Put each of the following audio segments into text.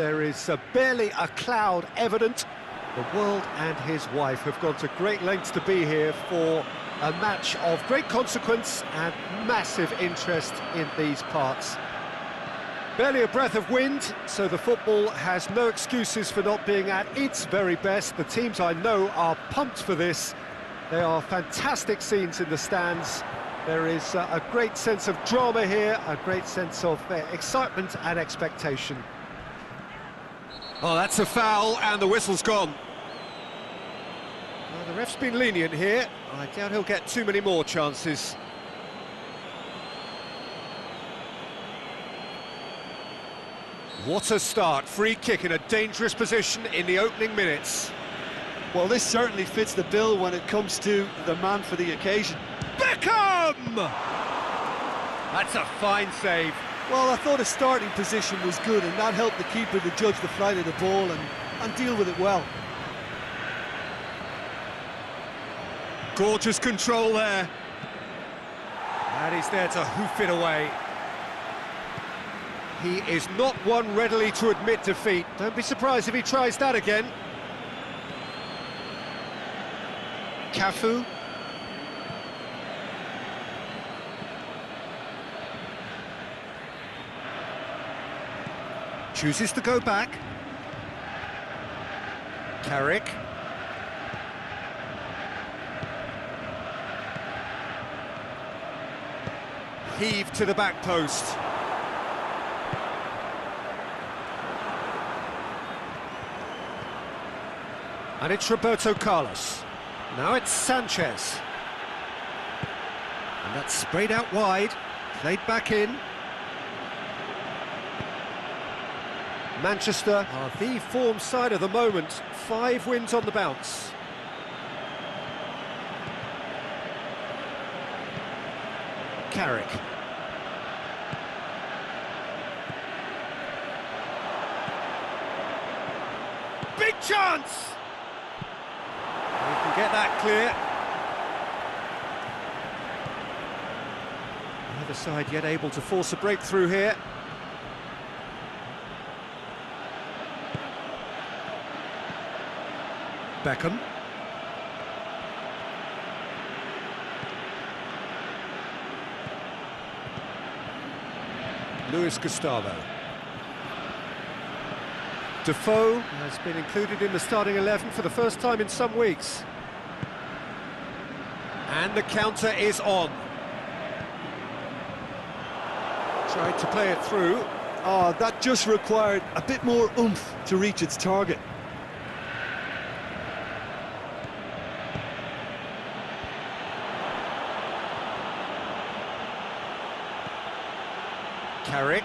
There is barely a cloud evident. The world and his wife have gone to great lengths to be here for a match of great consequence and massive interest in these parts. Barely a breath of wind, so the football has no excuses for not being at its very best. The teams I know are pumped for this. There are fantastic scenes in the stands. There is a great sense of drama here, a great sense of excitement and expectation. Oh, that's a foul, and the whistle's gone. Well, the ref's been lenient here. I doubt he'll get too many more chances. What a start. Free kick in a dangerous position in the opening minutes. Well, this certainly fits the bill when it comes to the man for the occasion. Beckham! That's a fine save. Well, I thought his starting position was good, and that helped the keeper to judge the flight of the ball and deal with it well. Gorgeous control there. And he's there to hoof it away. He is not one readily to admit defeat. Don't be surprised if he tries that again. Cafu. Chooses to go back. Carrick. Heave to the back post. And it's Roberto Carlos. Now it's Sanchez. And that's sprayed out wide, played back in. Manchester are the form side of the moment. 5 wins on the bounce. Carrick. Big chance! He can get that clear. Neither side yet able to force a breakthrough here. Beckham. Luis Gustavo. Defoe has been included in the starting 11 for the first time in some weeks. And the counter is on. Tried to play it through. Oh, that just required a bit more oomph to reach its target. Carrick.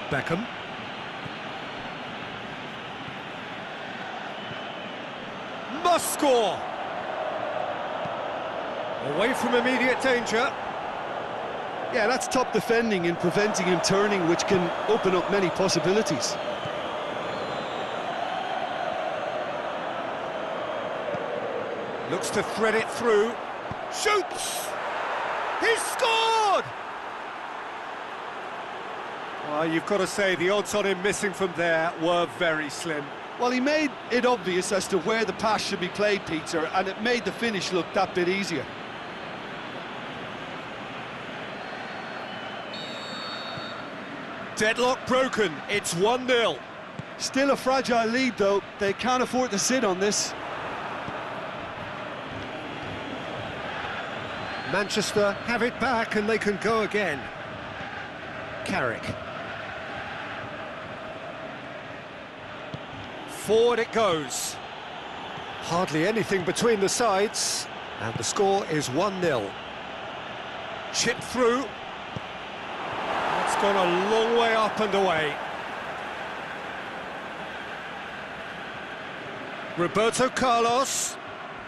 Beckham. Must score! Away from immediate danger. Yeah, that's top defending and preventing him turning, which can open up many possibilities. Looks to thread it through. Shoots! He's scored! Well, you've got to say the odds on him missing from there were very slim. Well, he made it obvious as to where the pass should be played, Peter, and it made the finish look that bit easier. Deadlock broken, it's 1-0. Still a fragile lead, though. They can't afford to sit on this. Manchester have it back and they can go again. Carrick. Forward it goes. Hardly anything between the sides, and the score is 1-0. Chip through. It's gone a long way up and away. Roberto Carlos,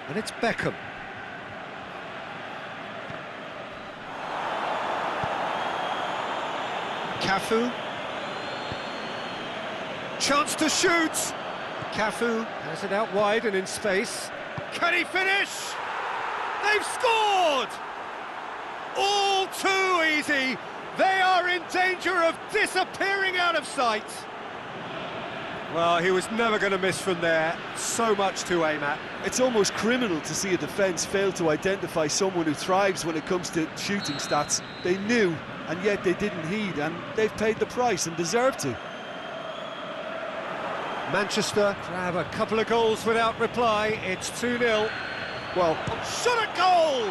and it's Beckham. Cafu. Chance to shoot. Cafu has it out wide and in space. Can he finish? They've scored! All too easy. They are in danger of disappearing out of sight. Well, he was never going to miss from there. So much to aim at. It's almost criminal to see a defence fail to identify someone who thrives when it comes to shooting stats. They knew, and yet they didn't heed, and they've paid the price and deserve to. Manchester grab a couple of goals without reply. It's 2-0. Well, shot at goal!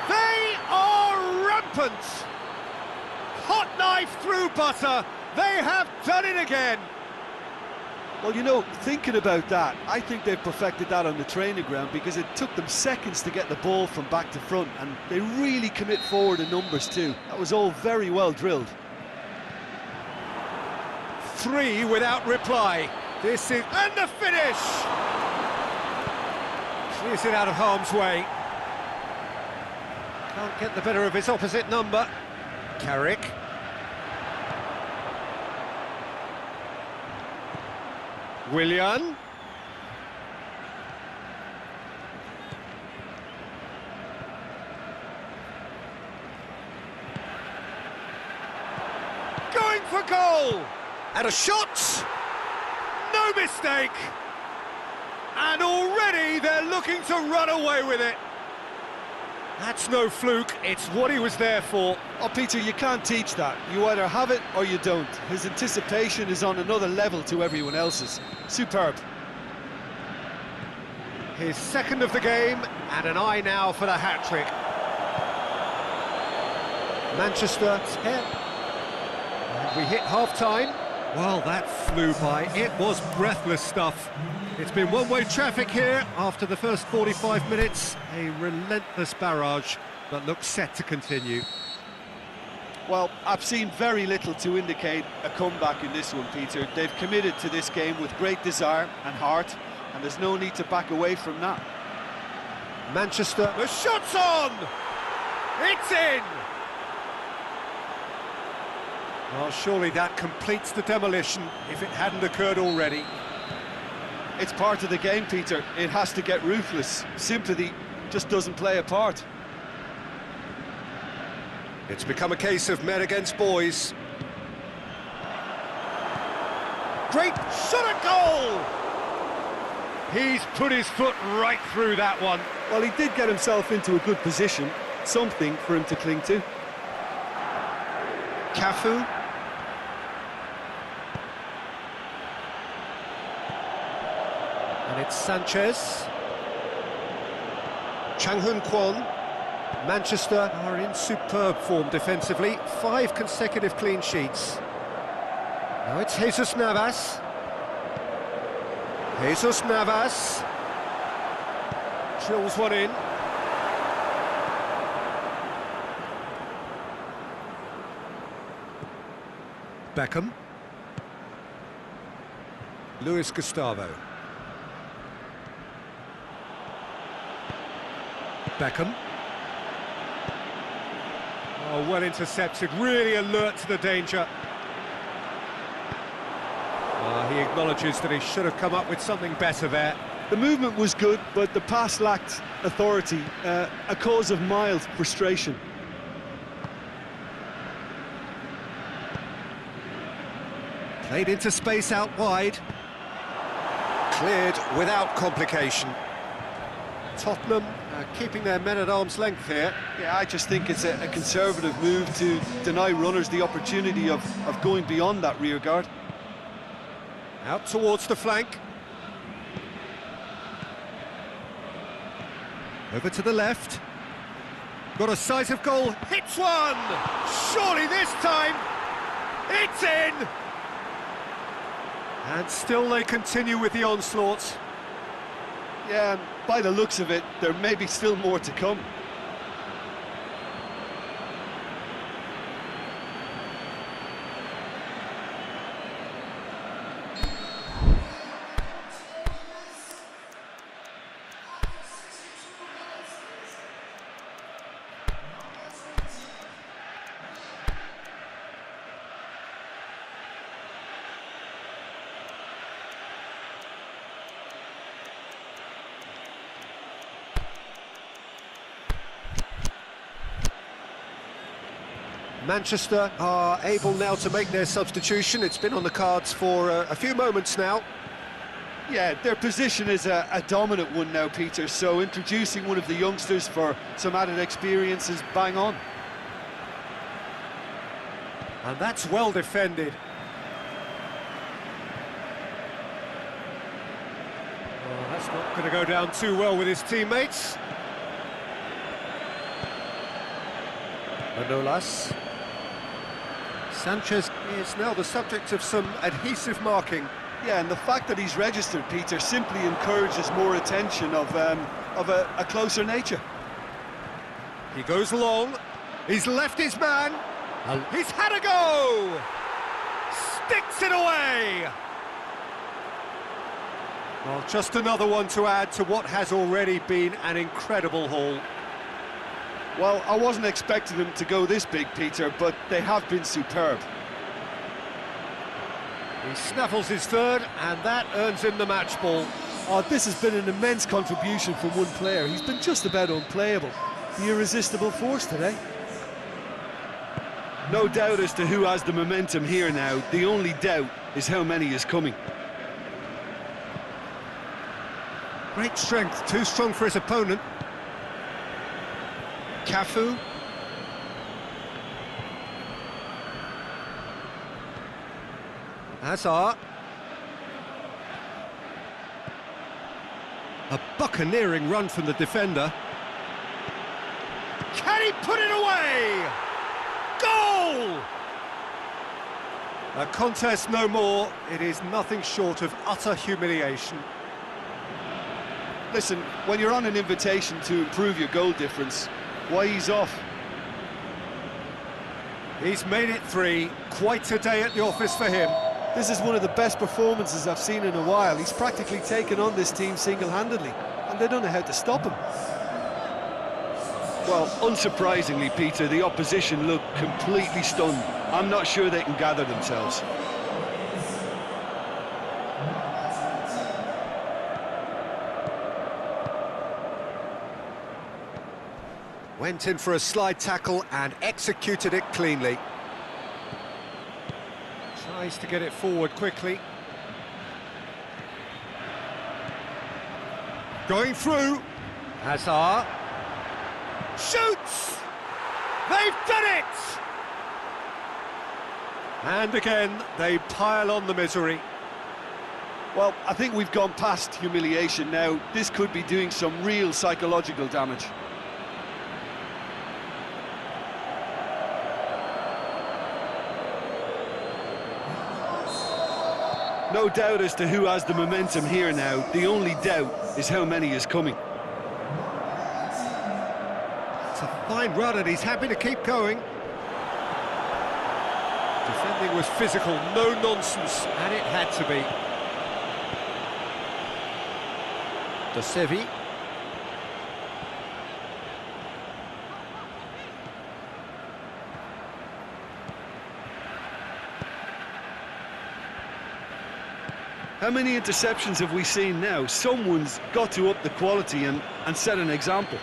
They are rampant! Hot knife through butter. They have done it again. well, you know, thinking about that, I think they've perfected that on the training ground because it took them seconds to get the ball from back to front, and they really commit forward in numbers too. That was all very well drilled. 3 without reply. This is... and the finish! Clears it out of harm's way. Can't get the better of his opposite number. Carrick. Willian. Going for goal! And a shot! No mistake! And already they're looking to run away with it. That's no fluke, it's what he was there for. Oh, Peter, you can't teach that. You either have it or you don't. His anticipation is on another level to everyone else's. Superb. His second of the game, and an eye now for the hat-trick. Manchester 10. And we hit half-time. Well, that flew by. It was breathless stuff. It's been one-way traffic here after the first 45 minutes. A relentless barrage that looks set to continue. Well, I've seen very little to indicate a comeback in this one, Peter. They've committed to this game with great desire and heart, and there's no need to back away from that. Manchester, the shot's on! It's in! Well, surely that completes the demolition if it hadn't occurred already. It's part of the game, Peter. It has to get ruthless. Sympathy just doesn't play a part. It's become a case of men against boys. Great shot at goal! He's put his foot right through that one. Well, he did get himself into a good position, something for him to cling to. Cafu. And it's Sanchez. Chang Hun Kwon. Manchester are in superb form defensively. 5 consecutive clean sheets. Now it's Jesus Navas. Jesus Navas. Drills one in. Beckham. Luis Gustavo. Beckham. Oh, well intercepted, really alert to the danger. He acknowledges that he should have come up with something better there. The movement was good, but the pass lacked authority, a cause of mild frustration. Played into space out wide. Cleared without complication. Tottenham keeping their men at arm's length here. Yeah, I just think it's a conservative move to deny runners the opportunity of going beyond that rear guard. Out towards the flank. Over to the left. Got a sight of goal. Hits one! Surely this time, it's in! And still they continue with the onslaught. Yeah, and by the looks of it, there may be still more to come. Manchester are able now to make their substitution. It's been on the cards for a few moments now. Yeah, their position is a dominant one now, Peter, so introducing one of the youngsters for some added experience is bang on. And that's well defended. Oh, that's not going to go down too well with his teammates. Manolas. Sanchez is now the subject of some adhesive marking. Yeah, and the fact that he's registered, Peter, simply encourages more attention of a closer nature. He goes long, he's left his man, he's had a go! Sticks it away! Well, just another one to add to what has already been an incredible haul. Well, I wasn't expecting them to go this big, Peter, but they have been superb. He snaffles his third, and that earns him the match ball. Oh, this has been an immense contribution from one player. He's been just about unplayable. The irresistible force today. No doubt as to who has the momentum here now. The only doubt is how many is coming. Great strength, too strong for his opponent. Cafu. Hazard. A buccaneering run from the defender. Can he put it away? Goal! A contest no more. It is nothing short of utter humiliation. Listen, when you're on an invitation to improve your goal difference, why ease off? He's made it 3. Quite a day at the office for him. This is one of the best performances I've seen in a while. He's practically taken on this team single-handedly, and they don't know how to stop him. Well, unsurprisingly, Peter, the opposition look completely stunned. I'm not sure they can gather themselves. Went in for a slide tackle and executed it cleanly. Tries to get it forward quickly. Going through. Hazard. Shoots! They've done it! And again, they pile on the misery. Well, I think we've gone past humiliation now. This could be doing some real psychological damage. No doubt as to who has the momentum here now. The only doubt is how many is coming. It's a fine run and he's happy to keep going. Defending was physical, no nonsense, and it had to be. De Sevi. How many interceptions have we seen now? Someone's got to up the quality and set an example.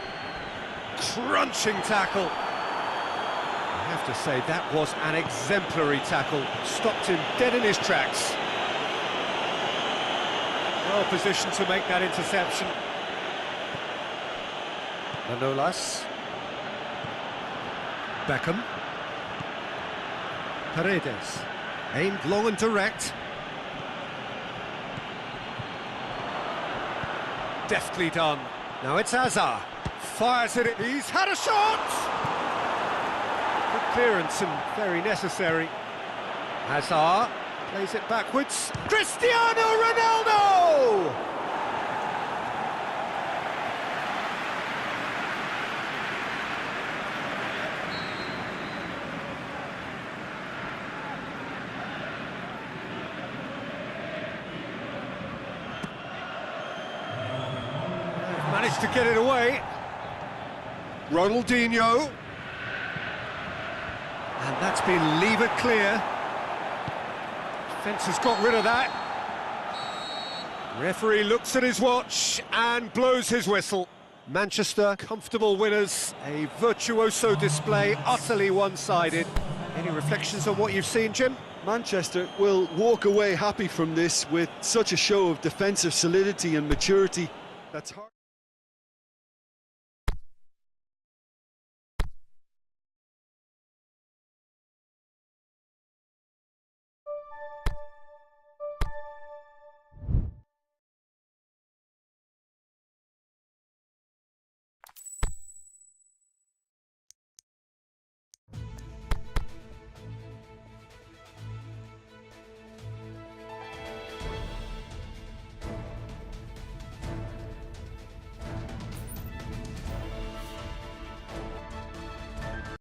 Crunching tackle. I have to say, that was an exemplary tackle. Stopped him dead in his tracks. Well positioned to make that interception. Manolas. Beckham. Paredes. Aimed long and direct. Deftly done. Now it's Hazard. Fires it. He's had a shot! Good clearance and very necessary. Hazard plays it backwards. Cristiano Ronaldo! Managed to get it away. Ronaldinho. And that's been levered clear. Defence has got rid of that. Referee looks at his watch and blows his whistle. Manchester, comfortable winners. A virtuoso display, utterly one-sided. Any reflections on what you've seen, Jim? Manchester will walk away happy from this with such a show of defensive solidity and maturity. That's hard.